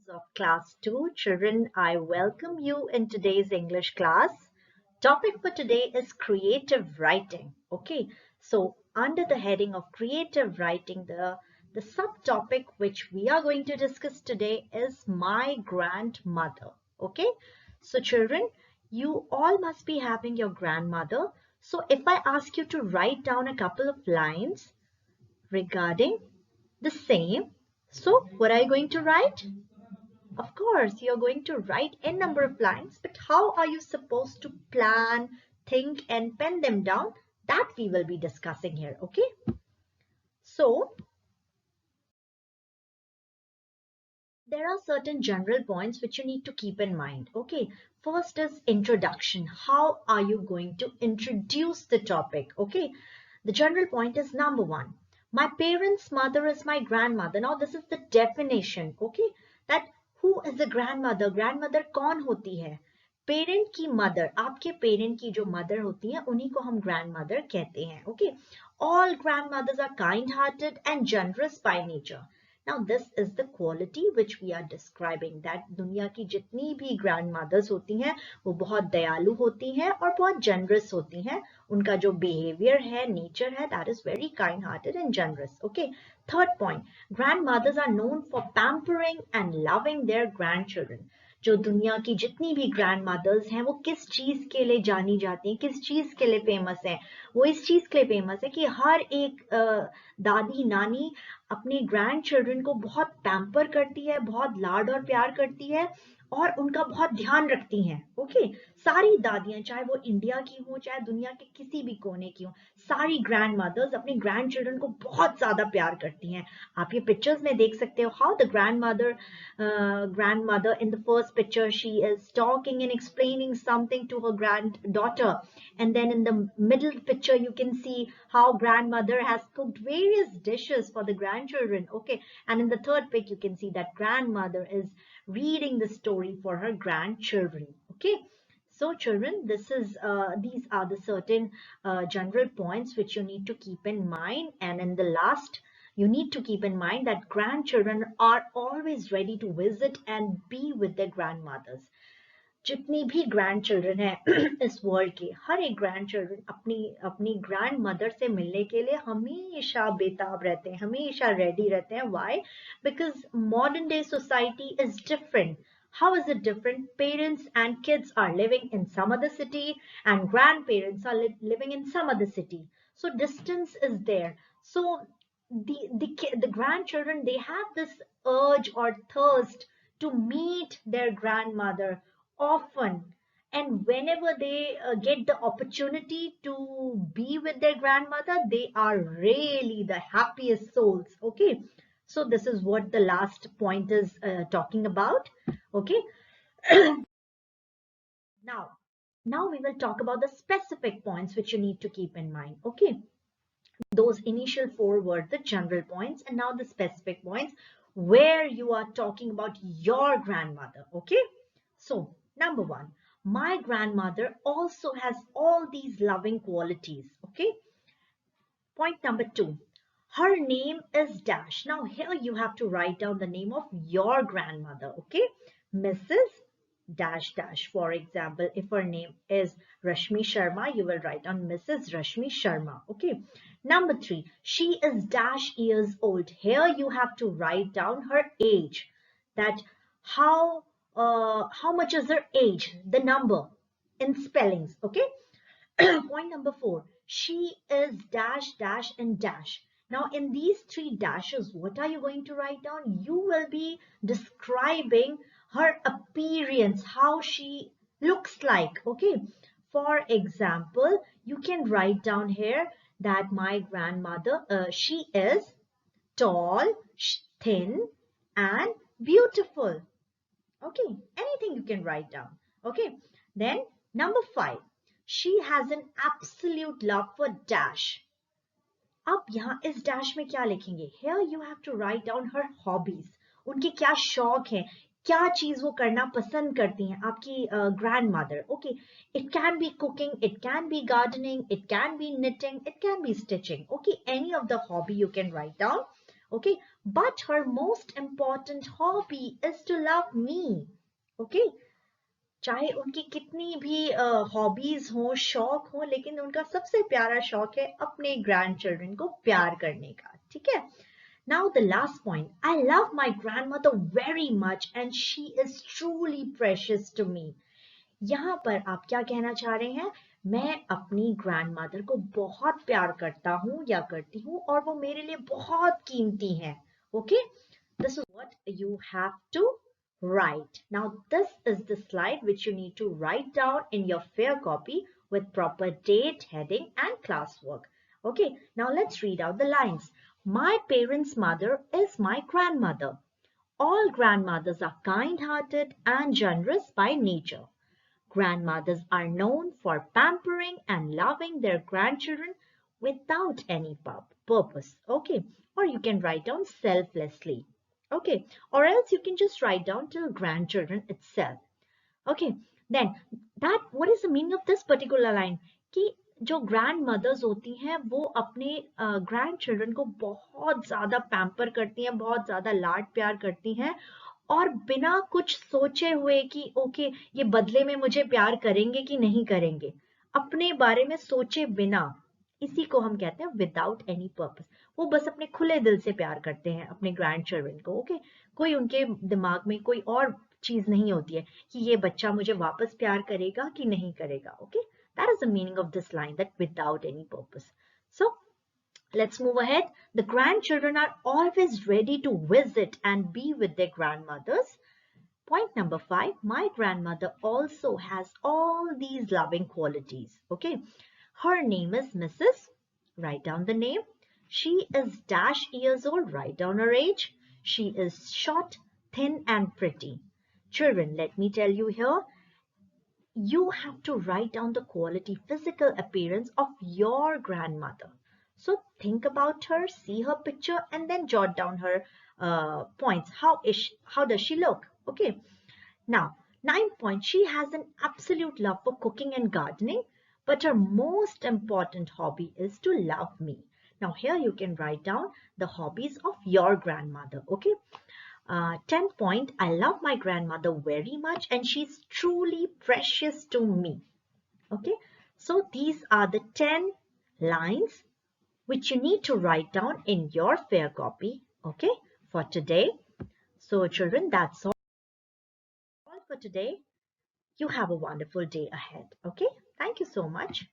of class 2. Children, I welcome you in today's English class. Topic for today is creative writing. Okay, so under the heading of creative writing, the subtopic which we are going to discuss today is my grandmother. Okay, so children, you all must be having your grandmother. So if I ask you to write down a couple of lines regarding the same, so what are you going to write? Of course, you're going to write n number of lines, but how are you supposed to plan, think, and pen them down? That we will be discussing here, okay? So, there are certain general points which you need to keep in mind, okay? First is introduction. How are you going to introduce the topic, okay? The general point is number one. My parents' mother is my grandmother. Now, this is the definition, okay? That who is a grandmother? Grandmother कौन होती है? Parent की mother, आपके parent की जो mother होती है उन्हीं को हम ग्रैंडमदर कहते हैं. Okay, all grandmothers are kind hearted and generous by nature. Now this is the quality which we are describing, that दुनिया की जितनी भी grandmothers होती हैं वो बहुत दयालु होती हैं और बहुत generous होती हैं. उनका जो behavior है, nature है, that is very kind hearted and generous. Okay, third point, grandmothers are known for pampering and loving their grandchildren. जो दुनिया की जितनी भी ग्रैंड मदर्स हैं वो किस चीज के लिए जानी जाती हैं, किस चीज के लिए फेमस हैं? वो इस चीज के लिए फेमस है कि हर एक दादी नानी अपने ग्रैंड चिल्ड्रन को बहुत पैम्पर करती है, बहुत लाड और प्यार करती है और उनका बहुत ध्यान रखती हैं. ओके, सारी दादियां, चाहे वो इंडिया की हो चाहे दुनिया के किसी भी कोने की हो, सारी ग्रैंड मदर्स अपने ग्रैंड चिल्ड्रन को बहुत ज्यादा प्यार करती हैं. आप ये पिक्चर्स में देख सकते हो how the grandmother in the first picture, she is talking and explaining something to her granddaughter, and then in the middle picture you can see how grandmother has cooked various dishes for the grandchildren. Okay, and in the third pic you can see that grandmother is reading the story for her grandchildren. Okay, so children, these are the certain general points which you need to keep in mind. And in the last, you need to keep in mind that grandchildren are always ready to visit and be with their grandmothers. जितनी भी grand children है इस world के, हर एक grand children अपनी अपनी grand mother से मिलने के लिए हमेशा बेताब रहते हैं, हमेशा रेडी रहते हैं. Why? Because modern day society is different. How is it different? Parents and kids are living in some other city and grandparents are living in some other city. So distance is there. So the grandchildren, they have this urge or thirst to meet their grandmother often, and whenever they get the opportunity to be with their grandmother, they are really the happiest souls. Okay, so this is what the last point is talking about. Okay, now we will talk about the specific points which you need to keep in mind. Okay, those initial four were the general points, and now the specific points where you are talking about your grandmother. Okay, so number one, my grandmother also has all these loving qualities. Okay, point number two, her name is dash. Now here you have to write down the name of your grandmother. Okay, Mrs. dash dash. For example, if her name is Rashmi Sharma, you will write down Mrs. Rashmi Sharma. Okay, number three, she is dash years old. Here you have to write down her age, that how much is her age, the number in spellings. Okay, point number four, she is dash dash and dash. Now in these three dashes, what are you going to write down? You will be describing her appearance, how she looks like. Okay, for example, you can write down here that my grandmother, she is tall, thin and beautiful. Okay, anything you can write down. Okay, then number five, she has an absolute love for dash. अब यहाँ इस dash में क्या लिखेंगे? Here you have to write down her hobbies. उनके क्या शौक हैं, क्या चीज वो करना पसंद करती हैं आपकी grandmother. Okay, it can be cooking, it can be gardening, it can be knitting, it can be stitching. Okay, any of the hobby you can write down. Okay, but her most important hobby is to love me. Okay, चाहे उनकी कितनी भी hobbies हो, शौक हो, लेकिन उनका सबसे प्यारा शौक है अपने ग्रैंड चिल्ड्रन को प्यार करने का. ठीक है. Now the last point. I love my grandmother very much and she is truly precious to me. यहाँ पर आप क्या कहना चाह रहे हैं? मैं अपनी ग्रैंडमदर को बहुत प्यार करता हूँ या करती हूँ और वो मेरे लिए बहुत कीमती हैं. Okay, this is what you have to write. Now this is the slide which you need to write down in your fair copy with proper date, heading and classwork. Okay, now let's read out the lines. My parents' mother is my grandmother. All grandmothers are kind-hearted and generous by nature. Grandmothers are known for pampering and loving their grandchildren without any purpose. Okay, or you can write down selflessly. Okay, or else you can just write down till grandchildren itself. Okay, then that what is the meaning of this particular line? कि जो grand mother's होती हैं वो अपने grand children को बहुत ज्यादा pamper करती हैं, बहुत ज्यादा लाड प्यार करती हैं और बिना कुछ सोचे हुए कि ओके ये बदले में मुझे प्यार करेंगे कि नहीं करेंगे, अपने बारे में सोचे बिना, इसी को हम कहते हैं विदाउट एनी पर्पस. वो बस अपने खुले दिल से प्यार करते हैं अपने ग्रैंड चिल्ड्रन को. ओके, कोई उनके दिमाग में कोई और चीज नहीं होती है कि ये बच्चा मुझे वापस प्यार करेगा कि नहीं करेगा. Okay, that is the meaning of this line, that without any purpose. So let's move ahead. The grandchildren are always ready to visit and be with their grandmothers. Point number 5. My grandmother also has all these loving qualities. Okay. Her name is Mrs. Write down the name. She is dash years old. Write down her age. She is short, thin and pretty. Children, let me tell you here, you have to write down the quality, physical appearance of your grandmother. So think about her, see her picture, and then jot down her points. How does she look? Okay. Now, 9 point. She has an absolute love for cooking and gardening, but her most important hobby is to love me. Now, here you can write down the hobbies of your grandmother. Okay. 10 point. I love my grandmother very much and she's truly precious to me. Okay. So these are the 10 lines which you need to write down in your fair copy. Okay. For today. So children, that's all for today. You have a wonderful day ahead. Okay. Thank you so much.